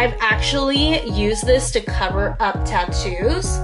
I've actually used this to cover up tattoos.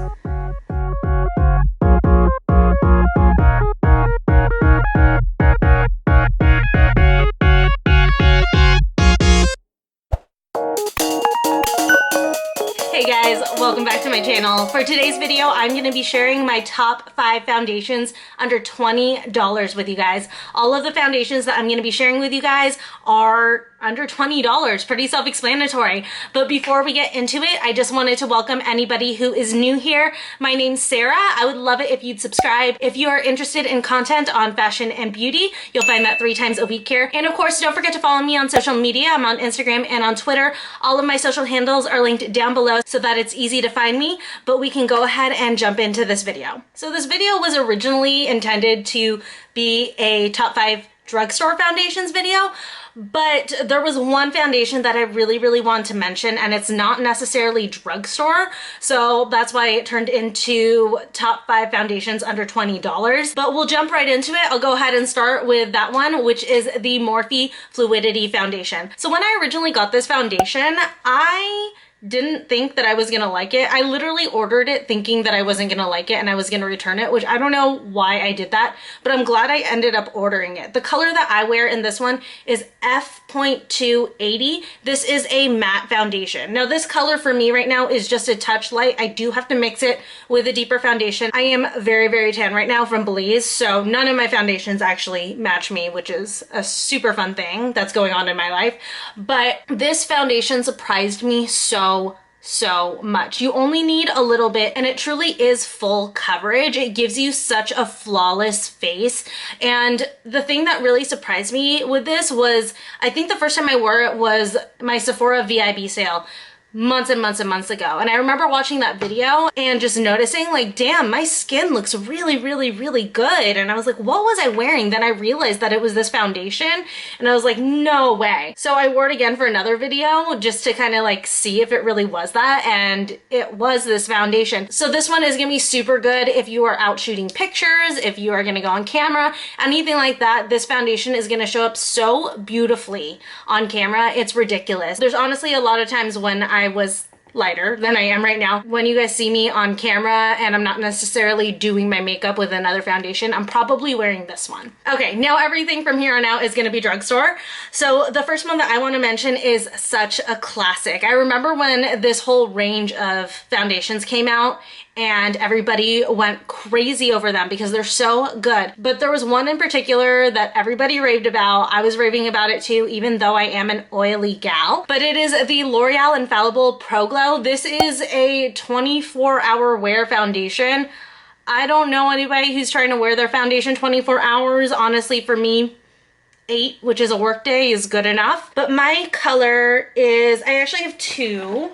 Hey guys, welcome back to my channel. For today's video, I'm going to be sharing my top 5 foundations under $20 with you guys. All of the foundations that I'm going to be sharing with you guys are under $20, pretty self-explanatory. But before we get into it, I just wanted to welcome anybody who is new here. My name's Sarah. I would love it if you'd subscribe. If you are interested in content on fashion and beauty, you'll find that 3 times a week here. And of course, don't forget to follow me on social media. I'm on Instagram and on Twitter. All of my social handles are linked down below so that it's easy to find me, but we can go ahead and jump into this video. So this video was originally intended to be a top 5 drugstore foundations video, but there was one foundation that I really wanted to mention, and it's not necessarily drugstore, so that's why it turned into top 5 foundations under $20. But we'll jump right into it. I'll go ahead and start with that one, which is the Morphe Fluidity Foundation. So when I originally got this foundation, I didn't think that I was gonna like it. I literally ordered it thinking that I wasn't gonna like it and I was gonna return it, which I don't know why I did that, but I'm glad I ended up ordering it. The color that I wear in this one is F.280. This is a matte foundation. Now this color for me right now is just a touch light. I do have to mix it with a deeper foundation. I am very tan right now from Belize, so none of my foundations actually match me, which is a super fun thing that's going on in my life. But this foundation surprised me so much. You only need a little bit, and it truly is full coverage. It gives you such a flawless face. And the thing that really surprised me with this was, I think the first time I wore it was my Sephora VIB sale months and months ago. And I remember watching that video and just noticing, like, damn, my skin looks really good. And I was like, what was I wearing? Then I realized that it was this foundation, and I was like, no way. So I wore it again for another video just to kind of like see if it really was that, and it was this foundation. So this one is gonna be super good if you are out shooting pictures, if you are gonna go on camera, anything like that. This foundation is gonna show up so beautifully on camera. It's ridiculous. There's honestly a lot of times when I was lighter than I am right now. When you guys see me on camera and I'm not necessarily doing my makeup with another foundation, I'm probably wearing this one. Okay, now everything from here on out is gonna be drugstore. So the first one that I wanna mention is such a classic. I remember when this whole range of foundations came out and everybody went crazy over them because they're so good. But there was one in particular that everybody raved about. I was raving about it too, even though I am an oily gal. But it is the L'Oreal Infallible Pro Glow. This is a 24-hour wear foundation. I don't know anybody who's trying to wear their foundation 24 hours. Honestly, for me, 8, which is a work day, is good enough. But my color is, I actually have 2.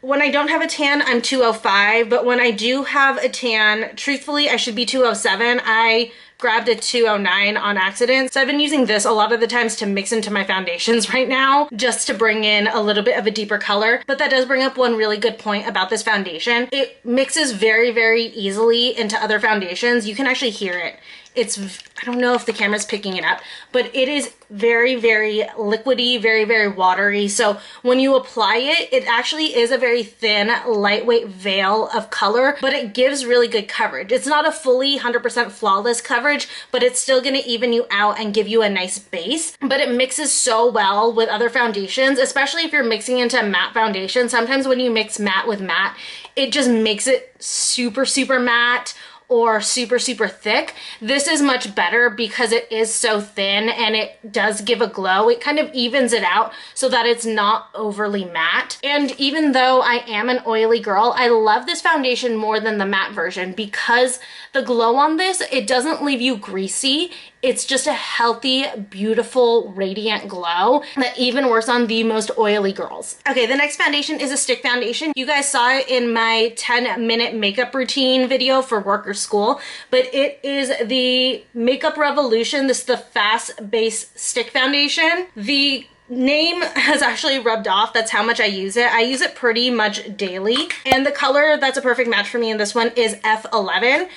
When I don't have a tan, I'm 205, but when I do have a tan, truthfully, I should be 207. I grabbed a 209 on accident. So I've been using this a lot of the times to mix into my foundations right now, just to bring in a little bit of a deeper color. But that does bring up one really good point about this foundation. It mixes very easily into other foundations. You can actually hear it. It's, I don't know if the camera's picking it up, but it is very liquidy, very watery. So when you apply it, it actually is a very thin, lightweight veil of color, but it gives really good coverage. It's not a fully 100% flawless coverage, but it's still gonna even you out and give you a nice base. But it mixes so well with other foundations, especially if you're mixing into a matte foundation. Sometimes when you mix matte with matte, it just makes it super matte or super thick. This is much better because it is so thin and it does give a glow. It kind of evens it out so that it's not overly matte. And even though I am an oily girl, I love this foundation more than the matte version because the glow on this, it doesn't leave you greasy. It's just a healthy, beautiful, radiant glow that even works on the most oily girls. Okay, the next foundation is a stick foundation. You guys saw it in my 10-minute makeup routine video for work or school, but it is the Makeup Revolution. This is the Fast Base Stick Foundation. The name has actually rubbed off. That's how much I use it. I use it pretty much daily. And the color that's a perfect match for me in this one is F11.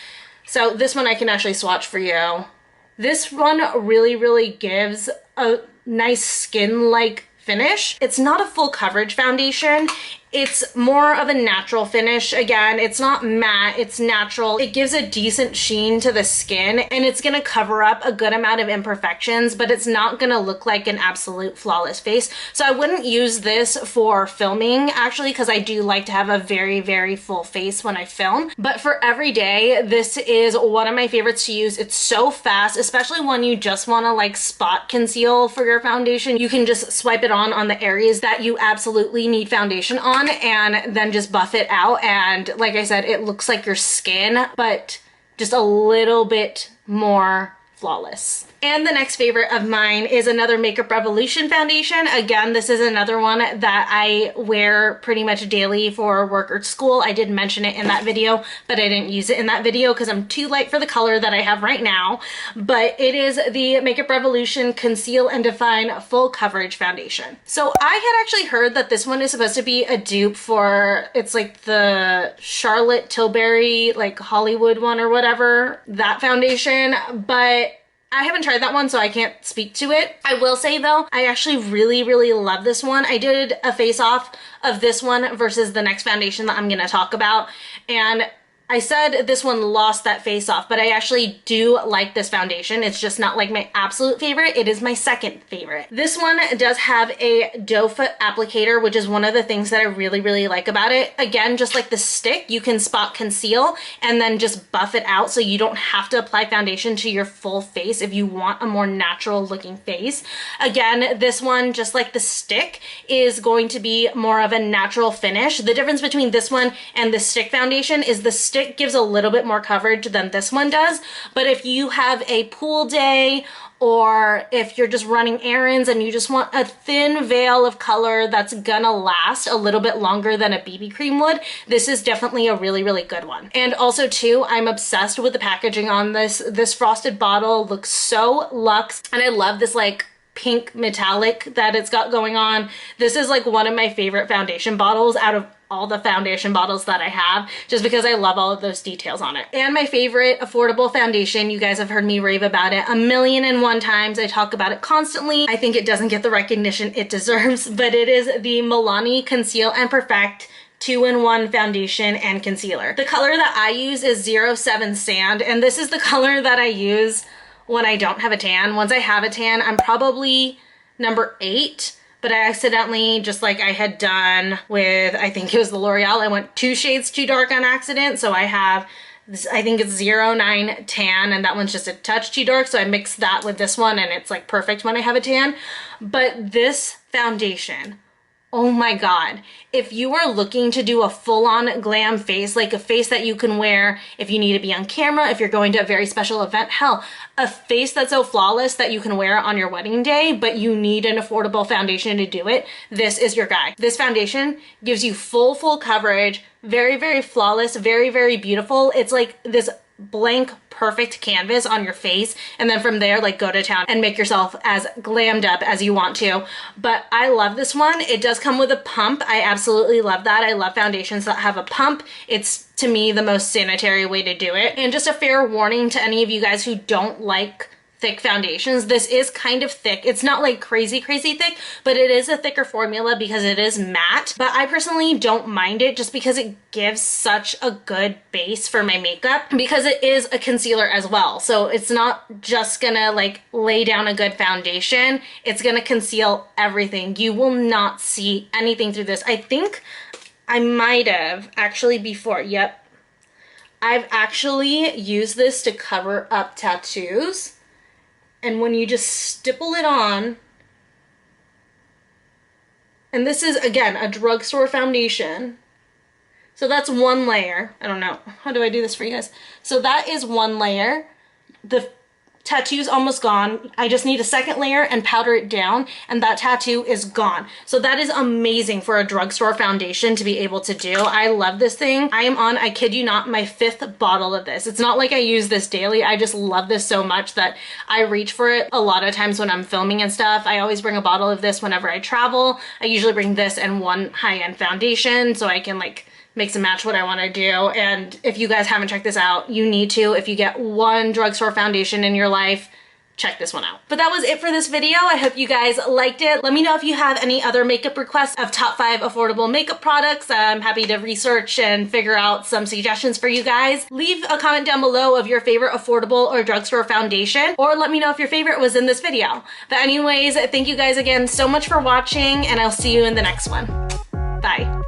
So this one I can actually swatch for you. This one really gives a nice skin-like finish. It's not a full coverage foundation. It's more of a natural finish. Again, it's not matte, it's natural. It gives a decent sheen to the skin, and it's gonna cover up a good amount of imperfections, but it's not gonna look like an absolute flawless face. So I wouldn't use this for filming, actually, because I do like to have a very, very full face when I film. But for every day, this is one of my favorites to use. It's so fast, especially when you just wanna like spot conceal for your foundation. You can just swipe it on the areas that you absolutely need foundation on, and then just buff it out, and like I said, it looks like your skin, but just a little bit more flawless. And the next favorite of mine is another Makeup Revolution foundation. Again, this is another one that I wear pretty much daily for work or school. I did mention it in that video, but I didn't use it in that video because I'm too light for the color that I have right now. But it is the Makeup Revolution Conceal and Define Full Coverage Foundation. So I had actually heard that this one is supposed to be a dupe for, it's like the Charlotte Tilbury, like Hollywood one or whatever, that foundation, but I haven't tried that one, so I can't speak to it. I will say though, I actually really, really love this one. I did a face off of this one versus the next foundation that I'm gonna talk about, and I said this one lost that face off, but I actually do like this foundation. It's just not like my absolute favorite. It is my second favorite. This one does have a doe foot applicator, which is one of the things that I really, really like about it. Again, just like the stick, you can spot conceal and then just buff it out so you don't have to apply foundation to your full face if you want a more natural looking face. Again, this one, just like the stick, is going to be more of a natural finish. The difference between this one and the stick foundation is the stick gives a little bit more coverage than this one does, but if you have a pool day or if you're just running errands and you just want a thin veil of color that's gonna last a little bit longer than a BB cream would, this is definitely a really, really good one. And also too, I'm obsessed with the packaging on this. This frosted bottle looks so luxe, and I love this like pink metallic that it's got going on. This is like one of my favorite foundation bottles out of all the foundation bottles that I have, just because I love all of those details on it. And my favorite affordable foundation, you guys have heard me rave about it 1,000,001 times. I talk about it constantly. I think it doesn't get the recognition it deserves, but it is the Milani Conceal and Perfect 2-in-1 foundation and concealer. The color that I use is 07 Sand, and this is the color that I use when I don't have a tan. Once I have a tan, I'm probably number 8, but I accidentally, just like I had done with, I think it was the L'Oreal, I went 2 shades too dark on accident. So I have this, I think it's 09 Tan, and that one's just a touch too dark. So I mixed that with this one, and it's like perfect when I have a tan. But this foundation, oh my God. If you are looking to do a full-on glam face, like a face that you can wear if you need to be on camera, if you're going to a very special event, hell, a face that's so flawless that you can wear on your wedding day, but you need an affordable foundation to do it, this is your guy. This foundation gives you full coverage, very, very flawless, very, very beautiful. It's like this blank perfect canvas on your face, and then from there, like, go to town and make yourself as glammed up as you want to. But I love this one. It does come with a pump. I absolutely love that. I love foundations that have a pump. It's, to me, the most sanitary way to do it. And just a fair warning to any of you guys who don't like thick foundations, this is kind of thick. It's not like crazy thick, but it is a thicker formula because it is matte. But I personally don't mind it just because it gives such a good base for my makeup, because it is a concealer as well. So it's not just gonna like lay down a good foundation, it's gonna conceal everything. You will not see anything through this. I think I might have actually before, yep. I've actually used this to cover up tattoos. And when you just stipple it on, and this is, again, a drugstore foundation. So that's one layer. I don't know. How do I do this for you guys? So that is one layer. The tattoo's almost gone. I just need a second layer and powder it down, and that tattoo is gone. So that is amazing for a drugstore foundation to be able to do. I love this thing. I am on, I kid you not, my 5th bottle of this. It's not like I use this daily. I just love this so much that I reach for it a lot of times when I'm filming and stuff. I always bring a bottle of this whenever I travel. I usually bring this and one high-end foundation so I can like mix and match what I want to do. And if you guys haven't checked this out, you need to. If you get one drugstore foundation in your life, check this one out. But that was it for this video. I hope you guys liked it. Let me know if you have any other makeup requests of top 5 affordable makeup products. I'm happy to research and figure out some suggestions for you guys. Leave a comment down below of your favorite affordable or drugstore foundation, or let me know if your favorite was in this video. But anyways, thank you guys again so much for watching, and I'll see you in the next one. Bye.